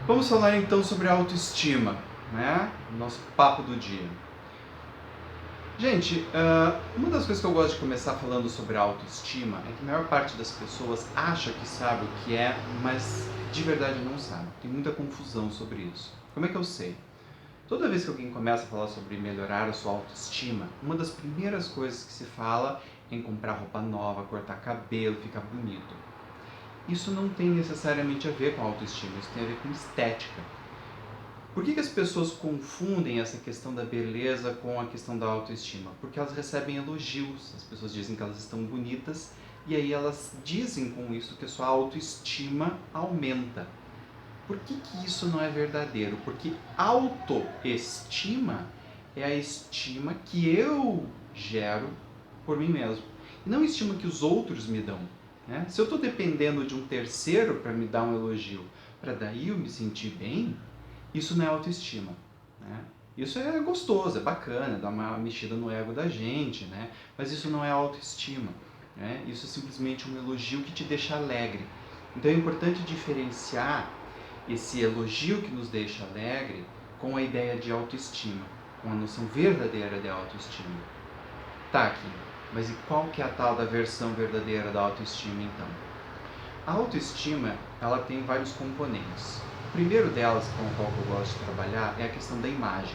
Vamos falar então sobre autoestima, né? Nosso papo do dia. Gente, uma das coisas que eu gosto de começar falando sobre autoestima é que a maior parte das pessoas acha que sabe o que é, mas de verdade não sabe. Tem muita confusão sobre isso. Como é que eu sei? Toda vez que alguém começa a falar sobre melhorar a sua autoestima, uma das primeiras coisas que se fala é em comprar roupa nova, cortar cabelo, ficar bonito. Isso não tem necessariamente a ver com autoestima, isso tem a ver com estética. Por que as pessoas confundem essa questão da beleza com a questão da autoestima? Porque elas recebem elogios, as pessoas dizem que elas estão bonitas e aí elas dizem com isso que a sua autoestima aumenta. Por que isso não é verdadeiro? Porque autoestima é a estima que eu gero por mim mesmo e não a estima que os outros me dão. Né? Se eu estou dependendo de um terceiro para me dar um elogio, para daí eu me sentir bem, isso não é autoestima. Né? Isso é gostoso, é bacana, dá uma mexida no ego da gente, né? Mas isso não é autoestima. Né? Isso é simplesmente um elogio que te deixa alegre. Então é importante diferenciar esse elogio que nos deixa alegre com a ideia de autoestima, com a noção verdadeira de autoestima. Tá, aqui, mas e qual que é a tal da versão verdadeira da autoestima então? A autoestima, ela tem vários componentes. O primeiro delas, com o qual eu gosto de trabalhar, é a questão da imagem.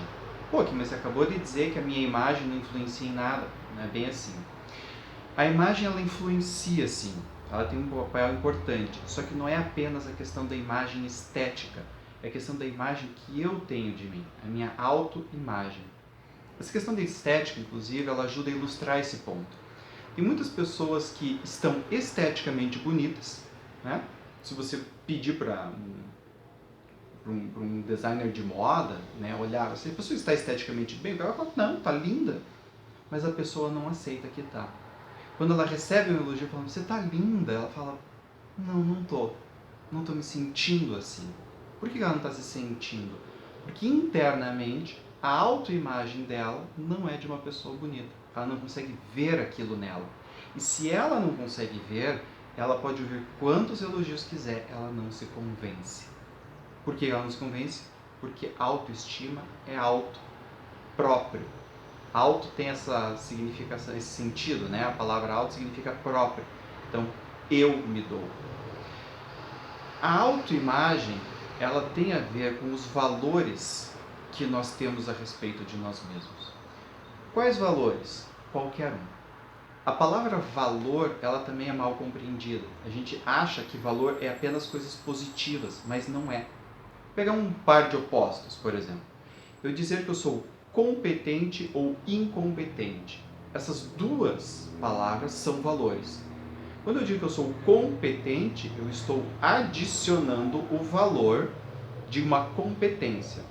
Pô, mas você acabou de dizer que a minha imagem não influencia em nada. Não é bem assim. A imagem, ela influencia sim. Ela tem um papel importante. Só que não é apenas a questão da imagem estética. É a questão da imagem que eu tenho de mim. A minha autoimagem. Essa questão da estética, inclusive, ela ajuda a ilustrar esse ponto. Tem muitas pessoas que estão esteticamente bonitas, né? Se você pedir para um designer de moda, né, olhar, se a pessoa está esteticamente bem, ela fala, não, está linda, mas a pessoa não aceita que está. Quando ela recebe um elogio falando, você está linda, ela fala, não estou me sentindo assim. Por que ela não está se sentindo? Porque internamente a autoimagem dela não é de uma pessoa bonita. Ela não consegue ver aquilo nela. E se ela não consegue ver, ela pode ouvir quantos elogios quiser, ela não se convence. Por que ela não se convence? Porque autoestima é auto, próprio. Auto tem essa significação, esse sentido, né? A palavra auto significa próprio. Então, eu me dou. A autoimagem, ela tem a ver com os valores que nós temos a respeito de nós mesmos. Quais valores? Qualquer um. A palavra valor, ela também é mal compreendida. A gente acha que valor é apenas coisas positivas, mas não é. Vou pegar um par de opostos, por exemplo. Eu dizer que eu sou competente ou incompetente. Essas duas palavras são valores. Quando eu digo que eu sou competente, eu estou adicionando o valor de uma competência.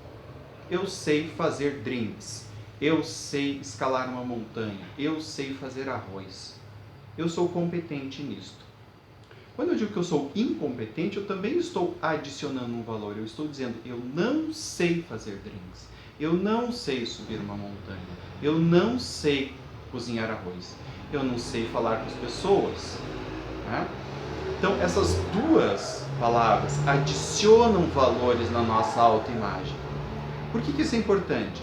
Eu sei fazer drinks, eu sei escalar uma montanha, eu sei fazer arroz. Eu sou competente nisto. Quando eu digo que eu sou incompetente, eu também estou adicionando um valor. Eu estou dizendo, eu não sei fazer drinks, eu não sei subir uma montanha, eu não sei cozinhar arroz, eu não sei falar com as pessoas. Né? Então, essas duas palavras adicionam valores na nossa autoimagem. Por que isso é importante?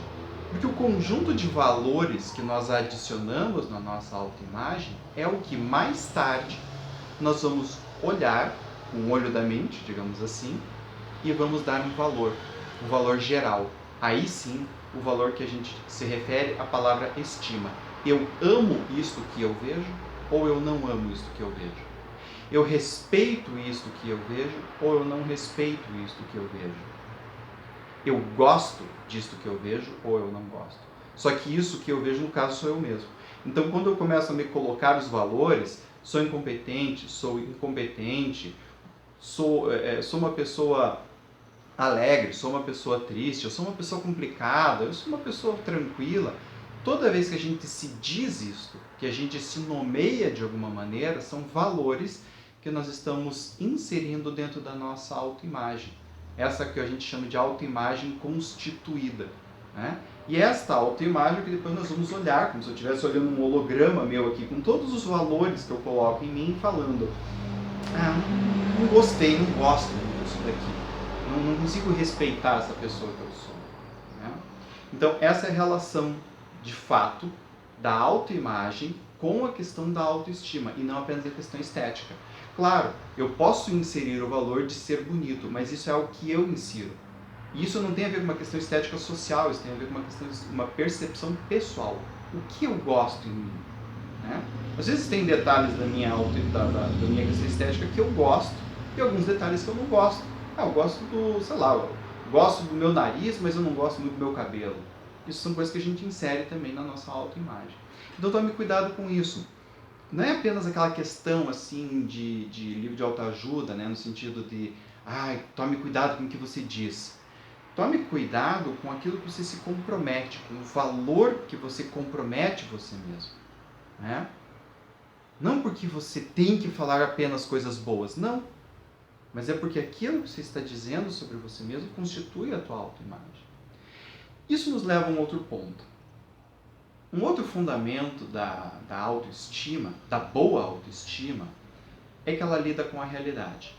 Porque o conjunto de valores que nós adicionamos na nossa autoimagem é o que mais tarde nós vamos olhar com o olho da mente, digamos assim, e vamos dar um valor geral. Aí sim, o valor que a gente se refere à palavra estima. Eu amo isto que eu vejo ou eu não amo isto que eu vejo? Eu respeito isto que eu vejo ou eu não respeito isto que eu vejo? Eu gosto disto que eu vejo ou eu não gosto? Só que isso que eu vejo, no caso, sou eu mesmo. Então, quando eu começo a me colocar os valores, sou incompetente, sou incompetente, sou uma pessoa alegre, sou uma pessoa triste, eu sou uma pessoa complicada, eu sou uma pessoa tranquila. Toda vez que a gente se diz isto, que a gente se nomeia de alguma maneira, são valores que nós estamos inserindo dentro da nossa autoimagem. Essa que a gente chama de autoimagem constituída. Né? E esta autoimagem que depois nós vamos olhar, como se eu estivesse olhando um holograma meu aqui, com todos os valores que eu coloco em mim, falando, não gostei, não gosto disso daqui. não consigo respeitar essa pessoa que eu sou. Né? Então, essa é a relação, de fato, da autoimagem com a questão da autoestima, e não apenas a questão estética. Claro, eu posso inserir o valor de ser bonito, mas isso é o que eu insiro. E isso não tem a ver com uma questão estética social, isso tem a ver com uma percepção pessoal. O que eu gosto em mim? Né? Às vezes tem detalhes da minha questão estética que eu gosto, e alguns detalhes que eu não gosto. Eu gosto eu gosto do meu nariz, mas eu não gosto muito do meu cabelo. Isso são coisas que a gente insere também na nossa autoimagem. Então tome cuidado com isso. Não é apenas aquela questão assim de livro de autoajuda, né, no sentido de, tome cuidado com o que você diz. Tome cuidado com aquilo que você se compromete, com o valor que você compromete você mesmo. Né? Não porque você tem que falar apenas coisas boas, não. Mas é porque aquilo que você está dizendo sobre você mesmo constitui a tua autoimagem. Isso nos leva a um outro ponto. Um outro fundamento da autoestima, da boa autoestima, é que ela lida com a realidade.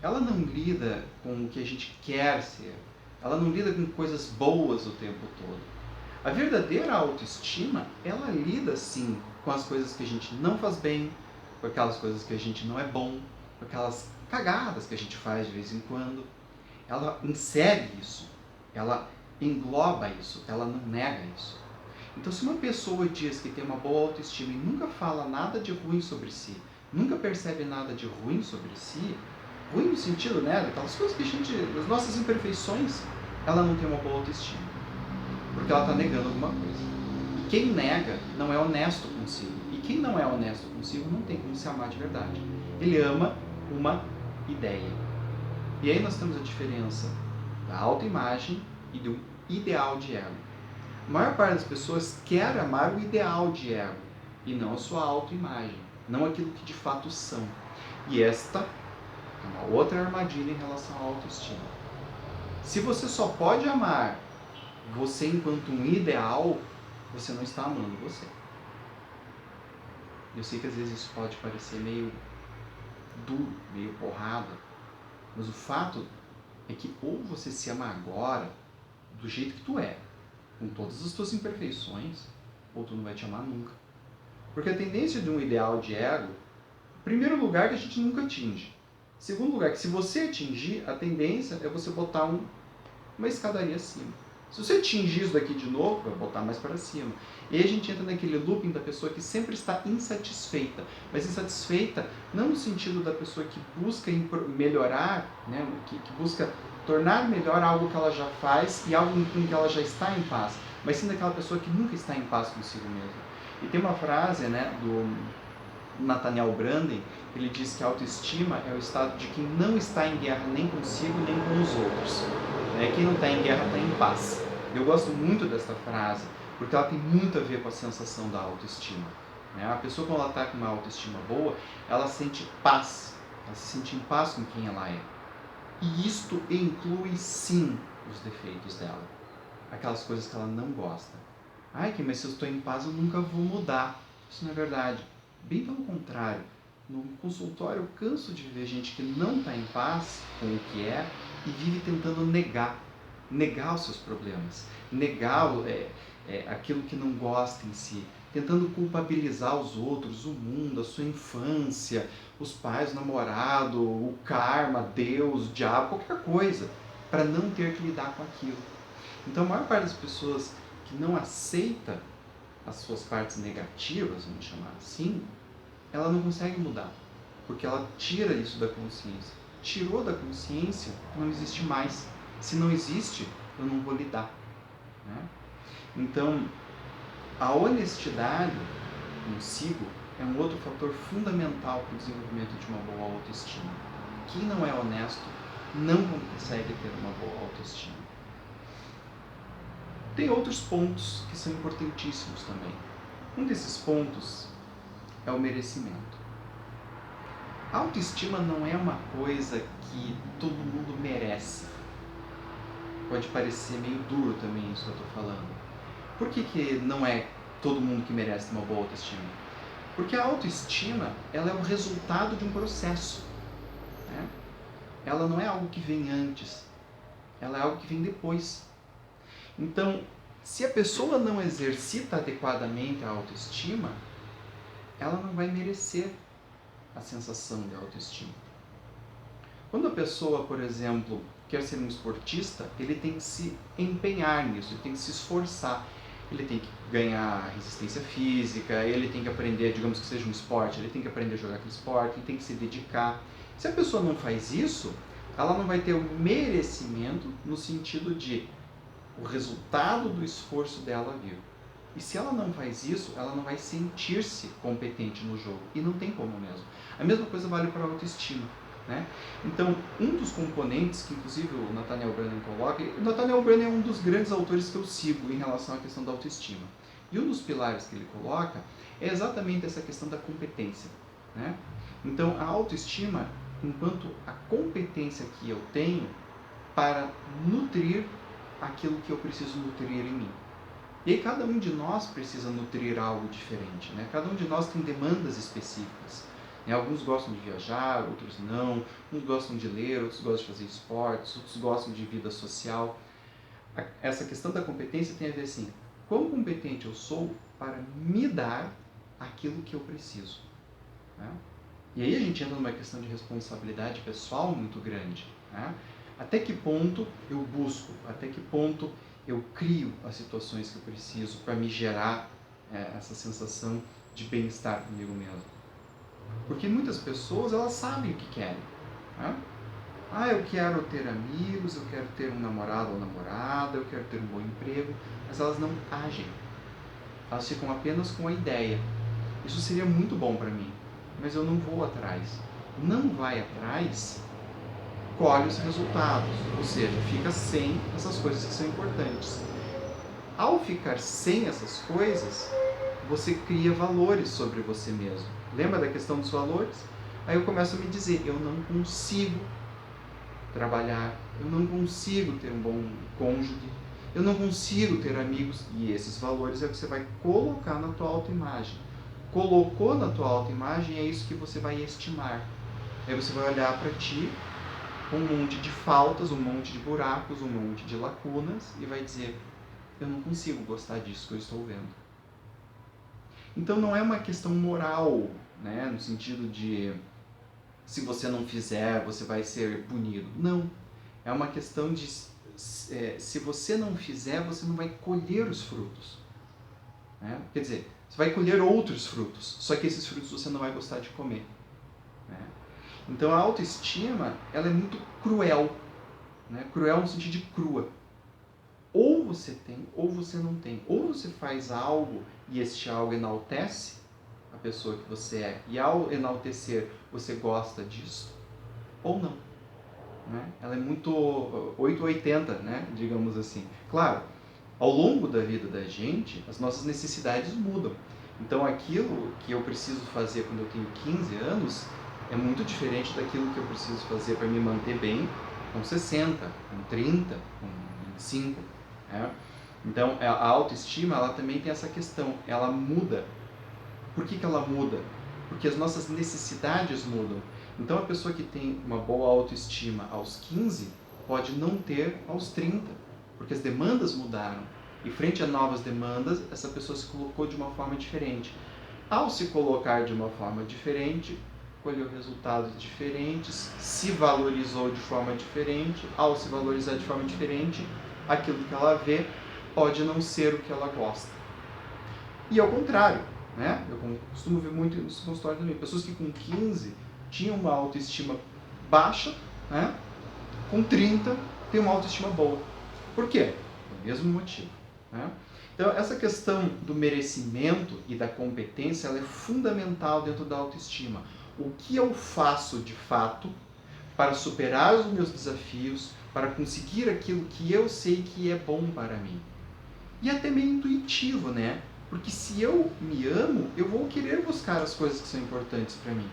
Ela não lida com o que a gente quer ser. Ela não lida com coisas boas o tempo todo. A verdadeira autoestima, ela lida sim com as coisas que a gente não faz bem, com aquelas coisas que a gente não é bom, com aquelas cagadas que a gente faz de vez em quando. Ela insere isso, ela engloba isso, ela não nega isso. Então, se uma pessoa diz que tem uma boa autoestima e nunca fala nada de ruim sobre si, nunca percebe nada de ruim sobre si, ruim no sentido, né, daquelas coisas que a gente, das nossas imperfeições, ela não tem uma boa autoestima, porque ela está negando alguma coisa. E quem nega não é honesto consigo. E quem não é honesto consigo não tem como se amar de verdade. Ele ama uma ideia. E aí nós temos a diferença da autoimagem e do ideal de ego. A maior parte das pessoas quer amar o ideal de ego e não a sua autoimagem, não aquilo que de fato são. E esta é uma outra armadilha em relação à autoestima. Se você só pode amar você enquanto um ideal, você não está amando você. Eu sei que às vezes isso pode parecer meio duro, meio porrada, mas o fato é que ou você se ama agora, do jeito que tu é, com todas as tuas imperfeições, ou tu não vai te amar nunca. Porque a tendência de um ideal de ego, em primeiro lugar, que a gente nunca atinge. Em segundo lugar, que se você atingir, a tendência é você botar uma escadaria acima. Se você atingir isso daqui de novo, vai botar mais para cima. E aí a gente entra naquele looping da pessoa que sempre está insatisfeita. Mas insatisfeita não no sentido da pessoa que busca melhorar, né, que busca tornar melhor algo que ela já faz e algo em que ela já está em paz. Mas sim daquela pessoa que nunca está em paz consigo mesma. E tem uma frase, né, do Nathaniel Branden, ele diz que a autoestima é o estado de quem não está em guerra nem consigo nem com os outros. Quem não está em guerra está em paz. Eu gosto muito dessa frase, porque ela tem muito a ver com a sensação da autoestima. A pessoa, quando ela está com uma autoestima boa, ela sente paz, ela se sente em paz com quem ela é. E isto inclui sim os defeitos dela, aquelas coisas que ela não gosta. Mas se eu estou em paz eu nunca vou mudar. Isso não é verdade. Bem pelo contrário. No consultório eu canso de ver gente que não está em paz com o que é e vive tentando negar os seus problemas, negar aquilo que não gosta em si, tentando culpabilizar os outros, o mundo, a sua infância, os pais, o namorado, o karma, Deus, o diabo, qualquer coisa, para não ter que lidar com aquilo. Então a maior parte das pessoas que não aceita as suas partes negativas, vamos chamar assim, ela não consegue mudar, porque ela tira isso da consciência. Tirou da consciência, não existe mais. Se não existe, eu não vou lidar. Né? Então, a honestidade consigo é um outro fator fundamental para o desenvolvimento de uma boa autoestima. Quem não é honesto não consegue ter uma boa autoestima. Tem outros pontos que são importantíssimos também. Um desses pontos é o merecimento. A autoestima não é uma coisa que todo mundo merece. Pode parecer meio duro também isso que eu estou falando. Por que não é todo mundo que merece uma boa autoestima? Porque a autoestima, ela é o resultado de um processo. Né? Ela não é algo que vem antes. ela é algo que vem depois. Então, se a pessoa não exercita adequadamente a autoestima, ela não vai merecer a sensação de autoestima. Quando a pessoa, por exemplo, quer ser um esportista, ele tem que se empenhar nisso, ele tem que se esforçar. Ele tem que ganhar resistência física, ele tem que aprender, digamos que seja um esporte, ele tem que aprender a jogar aquele esporte, ele tem que se dedicar. Se a pessoa não faz isso, ela não vai ter o merecimento no sentido de o resultado do esforço dela vir. E se ela não faz isso, ela não vai sentir-se competente no jogo. E não tem como mesmo. A mesma coisa vale para a autoestima. Né? Então, um dos componentes que inclusive o Nathaniel Branden coloca, o Nathaniel Branden é um dos grandes autores que eu sigo em relação à questão da autoestima. E um dos pilares que ele coloca é exatamente essa questão da competência. Né? Então, a autoestima, enquanto a competência que eu tenho para nutrir aquilo que eu preciso nutrir em mim. E aí cada um de nós precisa nutrir algo diferente. Né? Cada um de nós tem demandas específicas. Alguns gostam de viajar, outros não. Uns gostam de ler, outros gostam de fazer esportes, outros gostam de vida social. Essa questão da competência tem a ver assim, quão competente eu sou para me dar aquilo que eu preciso. Né? E aí a gente entra numa questão de responsabilidade pessoal muito grande. Né? Até que ponto eu busco, até que ponto eu crio as situações que eu preciso para me gerar essa sensação de bem-estar comigo mesmo. Porque muitas pessoas, elas sabem o que querem. Né? Eu quero ter amigos, eu quero ter um namorado ou namorada, eu quero ter um bom emprego, mas elas não agem. Elas ficam apenas com a ideia. Isso seria muito bom para mim, mas eu não vou atrás. Não vai atrás, colhe os resultados, ou seja, fica sem essas coisas que são importantes. Ao ficar sem essas coisas, você cria valores sobre você mesmo. Lembra da questão dos valores? Aí eu começo a me dizer, eu não consigo trabalhar, eu não consigo ter um bom cônjuge, eu não consigo ter amigos, e esses valores é o que você vai colocar na tua autoimagem. Colocou na tua autoimagem, é isso que você vai estimar. Aí você vai olhar para ti com um monte de faltas, um monte de buracos, um monte de lacunas, e vai dizer, eu não consigo gostar disso que eu estou vendo. Então não é uma questão moral, né, no sentido de se você não fizer, você vai ser punido. Não. É uma questão de se você não fizer, você não vai colher os frutos. Né? Quer dizer, você vai colher outros frutos, só que esses frutos você não vai gostar de comer. Né? Então a autoestima, ela é muito cruel. Né? Cruel no sentido de crua. Ou você tem, ou você não tem. Ou você faz algo e este algo enaltece a pessoa que você é, e ao enaltecer você gosta disso, ou não. Né? Ela é muito 880, né? Digamos assim. Claro, ao longo da vida da gente, as nossas necessidades mudam. Então aquilo que eu preciso fazer quando eu tenho 15 anos é muito diferente daquilo que eu preciso fazer para me manter bem com 60, com 30, com 25. Né? Então a autoestima, ela também tem essa questão, ela muda. Por que ela muda? Porque as nossas necessidades mudam. Então a pessoa que tem uma boa autoestima aos 15 pode não ter aos 30, porque as demandas mudaram. E frente a novas demandas, essa pessoa se colocou de uma forma diferente. Ao se colocar de uma forma diferente, colheu resultados diferentes, se valorizou de forma diferente. Ao se valorizar de forma diferente, aquilo que ela vê pode não ser o que ela gosta. E ao contrário, né? Eu costumo ver muito nos consultórios também, pessoas que com 15 tinham uma autoestima baixa, né? Com 30 tem uma autoestima boa. Por quê? Pelo mesmo motivo. Né? Então essa questão do merecimento e da competência, ela é fundamental dentro da autoestima. O que eu faço de fato para superar os meus desafios, para conseguir aquilo que eu sei que é bom para mim. E até meio intuitivo, né? Porque se eu me amo, eu vou querer buscar as coisas que são importantes para mim.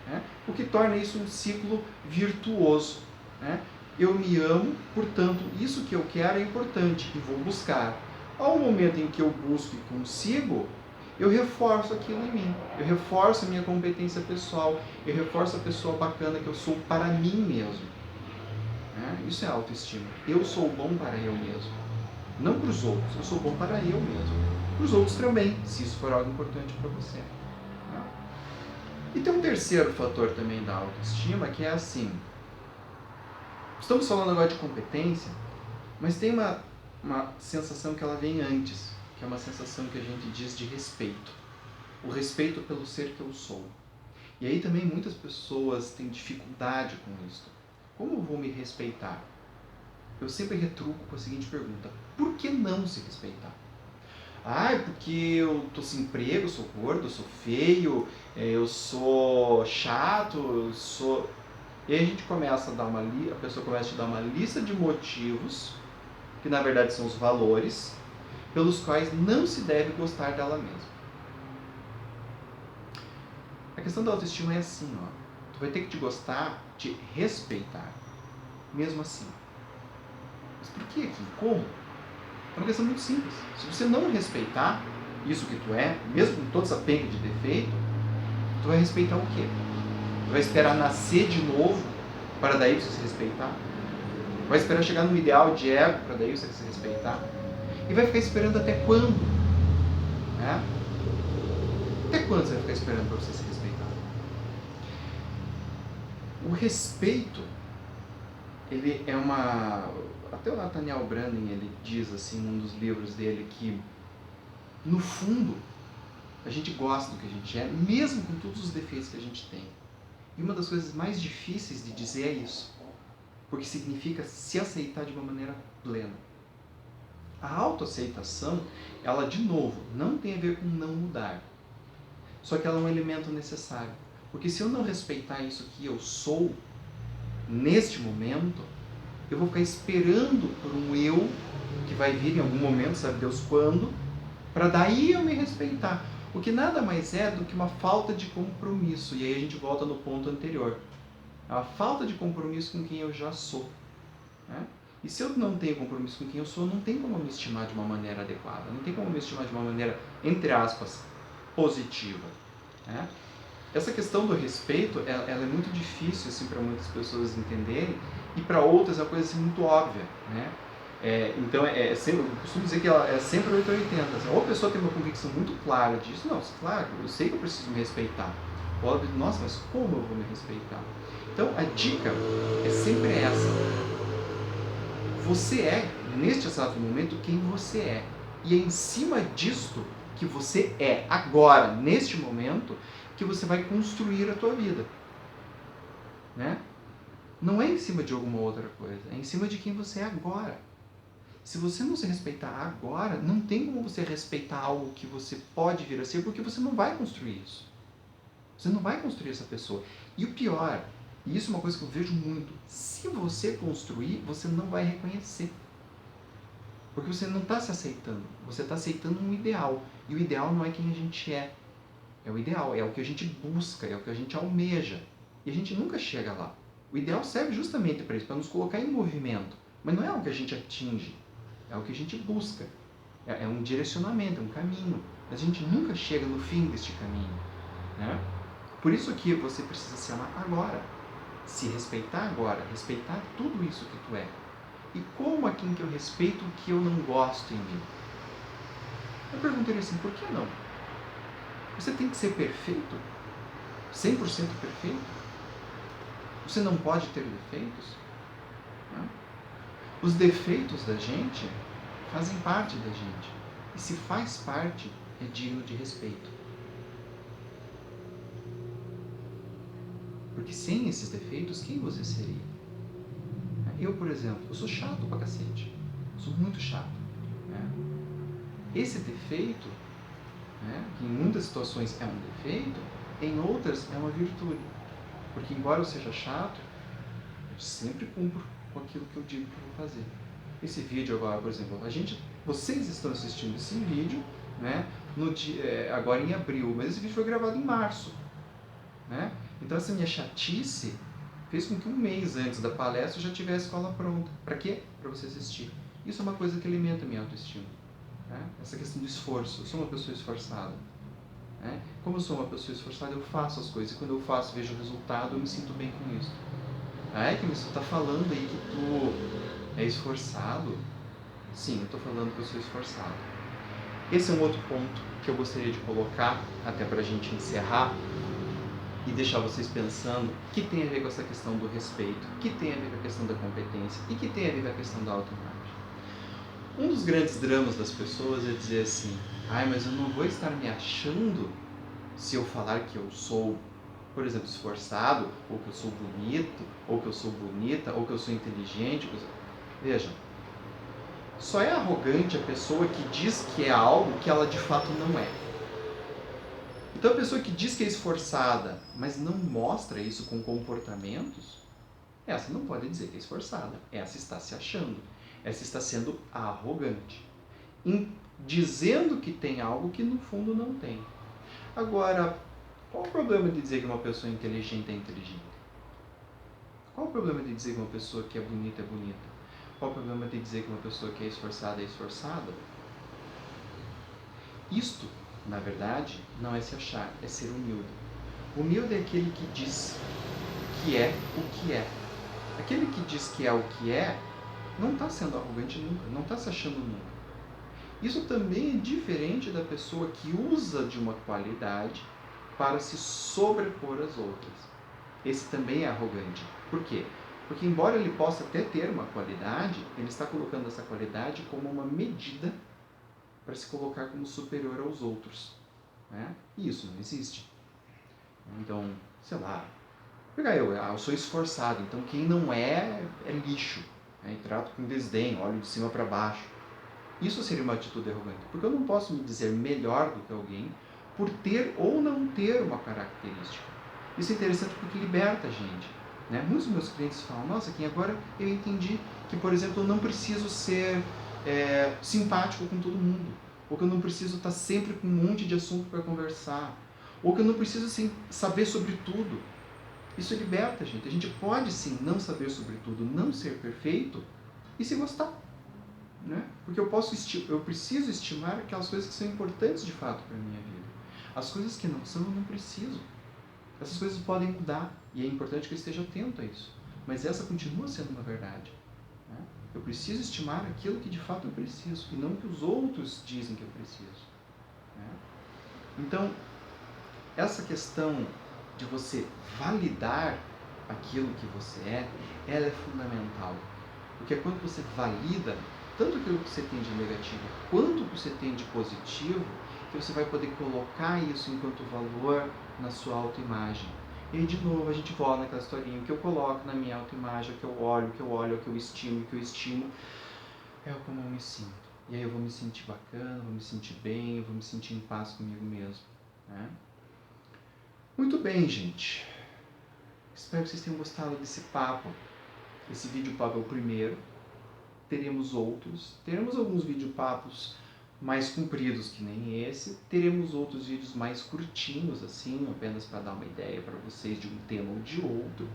Né? O que torna isso um ciclo virtuoso. Né? Eu me amo, portanto, isso que eu quero é importante e vou buscar. Ao momento em que eu busco e consigo, eu reforço aquilo em mim. Eu reforço a minha competência pessoal. Eu reforço a pessoa bacana que eu sou para mim mesmo. Né? Isso é autoestima. Eu sou bom para eu mesmo. Não para os outros, eu sou bom para eu mesmo. Para os outros também, se isso for algo importante para você. Né? E tem um terceiro fator também da autoestima, que é assim, estamos falando agora de competência, mas tem uma sensação que ela vem antes, que é uma sensação que a gente diz de respeito. O respeito pelo ser que eu sou. E aí também muitas pessoas têm dificuldade com isso. Como eu vou me respeitar? Eu sempre retruco com a seguinte pergunta: por que não se respeitar? Ah, é porque eu tô sem emprego, eu sou gordo, eu sou feio, eu sou chato, eu sou... E aí a gente começa a dar a pessoa começa a te dar uma lista de motivos, que na verdade são os valores, pelos quais não se deve gostar dela mesma. A questão da autoestima é assim, ó. Tu vai ter que te gostar, te respeitar. Mesmo assim. Mas por que aqui? Como? É uma questão muito simples. Se você não respeitar isso que tu é, mesmo com toda essa penca de defeito, tu vai respeitar o quê? Tu vai esperar nascer de novo para daí você se respeitar? Vai esperar chegar no ideal de ego para daí você se respeitar? E vai ficar esperando até quando? Né? Até quando você vai ficar esperando para você se respeitar? O respeito, ele é uma... Até o Nathaniel Branden, ele diz assim, num dos livros dele, que no fundo a gente gosta do que a gente é, mesmo com todos os defeitos que a gente tem. E uma das coisas mais difíceis de dizer é isso, porque significa se aceitar de uma maneira plena. A autoaceitação, ela de novo, não tem a ver com não mudar, só que ela é um elemento necessário. Porque se eu não respeitar isso que eu sou, neste momento, eu vou ficar esperando por um eu que vai vir em algum momento, sabe Deus quando, para daí eu me respeitar. O que nada mais é do que uma falta de compromisso. E aí a gente volta no ponto anterior. A falta de compromisso com quem eu já sou. Né? E se eu não tenho compromisso com quem eu sou, não tem como me estimar de uma maneira adequada. Não tem como me estimar de uma maneira, entre aspas, positiva. Né? Essa questão do respeito, ela é muito difícil assim, para muitas pessoas entenderem, e para outras é uma coisa assim, muito óbvia. Né? Então, sempre, eu costumo dizer que ela é sempre 880. Assim, ou a pessoa tem uma convicção muito clara disso, não, claro, eu sei que eu preciso me respeitar. Ou ela diz, nossa, mas como eu vou me respeitar? Então, a dica é sempre essa. Você é, neste exato momento, quem você é. E é em cima disto que você é agora, neste momento, que você vai construir a tua vida. Né? Não é em cima de alguma outra coisa, é em cima de quem você é agora. Se você não se respeitar agora, não tem como você respeitar algo que você pode vir a ser, porque você não vai construir isso. Você não vai construir essa pessoa. E o pior, e isso é uma coisa que eu vejo muito, se você construir, você não vai reconhecer. Porque você não está se aceitando, você está aceitando um ideal. E o ideal não é quem a gente é. É o ideal, é o que a gente busca, é o que a gente almeja. E a gente nunca chega lá. O ideal serve justamente para isso, para nos colocar em movimento. Mas não é algo que a gente atinge, é o que a gente busca. É um direcionamento, é um caminho. Mas a gente nunca chega no fim deste caminho. Né? Por isso que você precisa se amar agora. Se respeitar agora, respeitar tudo isso que tu é. E como a quem que eu respeito o que eu não gosto em mim? Eu perguntaria assim, por que não? Você tem que ser perfeito? 100% perfeito? Você não pode ter defeitos? Não? Os defeitos da gente fazem parte da gente. E se faz parte, é digno de respeito. Porque sem esses defeitos, quem você seria? Eu, por exemplo, eu sou chato pra cacete. Sou muito chato. Né? Esse defeito, né, que em muitas situações é um defeito, em outras é uma virtude. Porque embora eu seja chato, eu sempre cumpro com aquilo que eu digo que eu vou fazer. Esse vídeo agora, por exemplo, vocês estão assistindo esse vídeo, né, agora em abril, mas esse vídeo foi gravado em março. Né? Então essa minha chatice fez com que um mês antes da palestra eu já tivesse a escola pronta. Para quê? Para você assistir. Isso é uma coisa que alimenta a minha autoestima. Né? Essa questão do esforço. Eu sou uma pessoa esforçada. Né? Como eu sou uma pessoa esforçada, eu faço as coisas. E quando eu faço, vejo o resultado, eu me sinto bem com isso. Ai, que você tá falando aí que tu é esforçado? Sim, eu tô falando que eu sou esforçado. Esse é um outro ponto que eu gostaria de colocar, até pra gente encerrar, e deixar vocês pensando que tem a ver com essa questão do respeito, que tem a ver com a questão da competência e que tem a ver com a questão da autoimagem. Um dos grandes dramas das pessoas é dizer assim: ai, mas eu não vou estar me achando se eu falar que eu sou, por exemplo, esforçado, ou que eu sou bonito, ou que eu sou bonita, ou que eu sou inteligente. Vejam, só é arrogante a pessoa que diz que é algo que ela de fato não é. Então a pessoa que diz que é esforçada, mas não mostra isso com comportamentos, essa não pode dizer que é esforçada. Essa está se achando. Essa está sendo arrogante. Dizendo que tem algo que no fundo não tem. Agora, qual o problema de dizer que uma pessoa inteligente é inteligente? Qual o problema de dizer que uma pessoa que é bonita? Qual o problema de dizer que uma pessoa que é esforçada? Isto, na verdade, não é se achar, é ser humilde. Humilde é aquele que diz que é o que é. Aquele que diz que é o que é, não está sendo arrogante nunca, não está se achando nunca. Isso também é diferente da pessoa que usa de uma qualidade para se sobrepor às outras. Esse também é arrogante. Por quê? Porque embora ele possa até ter uma qualidade, ele está colocando essa qualidade como uma medida para se colocar como superior aos outros. Né? E isso não existe. Então, sei lá, pegar eu sou esforçado, então quem não é, é lixo. Né? E trato com desdém, olho de cima para baixo. Isso seria uma atitude arrogante, porque eu não posso me dizer melhor do que alguém por ter ou não ter uma característica. Isso é interessante porque liberta a gente. Né? Muitos dos meus clientes falam, nossa, Kim, agora eu entendi que, por exemplo, eu não preciso ser simpático com todo mundo, ou que eu não preciso estar sempre com um monte de assunto para conversar, ou que eu não preciso saber sobre tudo. Isso liberta a gente. A gente pode sim não saber sobre tudo, não ser perfeito e se gostar. Né? Porque eu preciso estimar aquelas coisas que são importantes de fato para a minha vida. As coisas que não são, eu não preciso. Essas coisas podem mudar e é importante que eu esteja atento a isso. Mas essa continua sendo uma verdade. Né? Eu preciso estimar aquilo que de fato eu preciso e não o que os outros dizem que eu preciso. Né? Então, essa questão de você validar aquilo que você é, ela é fundamental. Porque é quando você valida tanto aquilo que você tem de negativo quanto o que você tem de positivo, que você vai poder colocar isso enquanto valor na sua autoimagem. E aí, de novo, a gente volta naquela historinha, o que eu coloco na minha autoimagem, o que eu olho, o que eu estimo, é como eu me sinto. E aí eu vou me sentir bacana, vou me sentir bem, vou me sentir em paz comigo mesmo. Né? Muito bem, gente. Espero que vocês tenham gostado desse papo. Esse vídeo papo é o primeiro. Teremos outros. Teremos alguns videopapos mais compridos que nem esse. Teremos outros vídeos mais curtinhos, assim, apenas para dar uma ideia para vocês de um tema ou de outro.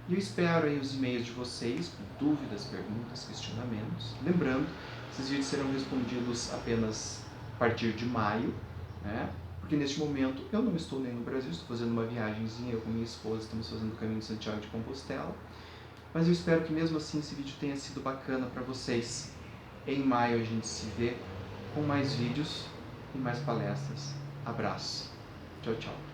E eu espero aí os e-mails de vocês com dúvidas, perguntas, questionamentos. Lembrando, esses vídeos serão respondidos apenas a partir de maio, né? Porque neste momento eu não estou nem no Brasil, estou fazendo uma viagemzinha, eu com minha esposa estamos fazendo o caminho de Santiago de Compostela. Mas eu espero que mesmo assim esse vídeo tenha sido bacana para vocês. Em maio a gente se vê com mais vídeos e mais palestras. Abraço. Tchau, tchau.